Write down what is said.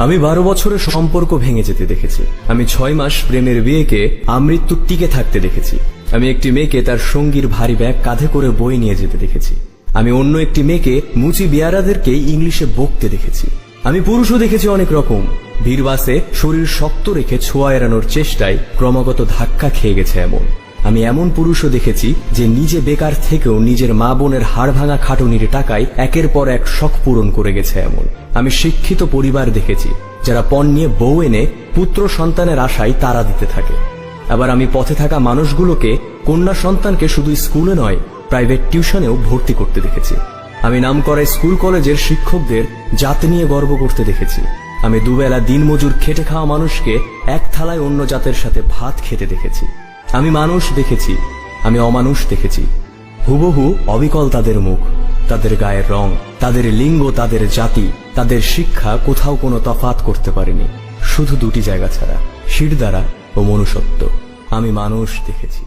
আমি 12 বছরের সম্পর্ক ভেঙে যেতে দেখেছি। আমি 6 মাস প্রেমের বিয়েকে আমৃত্যু টিকে থাকতে দেখেছি। আমি একটি মেয়েকে তার সঙ্গীর ভারী ব্যাগ কাঁধে করে বই নিয়ে যেতে দেখেছি। আমি অন্য একটি মেয়েকে মুচি বিয়ারাদেরকে ইংলিশে বকতে দেখেছি। আমি পুরুষও দেখেছি অনেক রকম। ভিড়বাসে শরীর শক্ত রেখে ছোঁয়া এড়ানোর চেষ্টায় ক্রমাগত ধাক্কা খেয়ে গেছে এমন। আমি এমন পুরুষও দেখেছি যে নিজে বেকার থেকেও নিজের মা বোনের হাড় ভাঙা খাটুনির টাকায় একের পর এক শখ পূরণ করে গেছে এমন। আমি শিক্ষিত পরিবার দেখেছি যারা পণ নিয়ে বউ এনে পুত্র সন্তানের আশায় তাড়া দিতে থাকে। আবার আমি পথে থাকা মানুষগুলোকে কন্যা সন্তানকে শুধু স্কুলে নয় প্রাইভেট টিউশনেও ভর্তি করতে দেখেছি। আমি নামকরা স্কুল কলেজের শিক্ষকদের জাত নিয়ে গর্ব করতে দেখেছি। আমি দুবেলা দিনমজুর খেটে খাওয়া মানুষকে এক থালায় অন্য জাতের সাথে ভাত খেতে দেখেছি। আমি মানুষ দেখেছি, আমি অমানুষ দেখেছি। হুবহু অবিকল তাদের মুখ, তাদের গায়ের রং, তাদের লিঙ্গ, তাদের জাতি, তাদের শিক্ষা কোথাও কোনো তফাৎ করতে পারেনি, শুধু দুটি জায়গা ছাড়া, শিরদাঁড়া ও মনুষ্যত্ব। আমি মানুষ দেখেছি।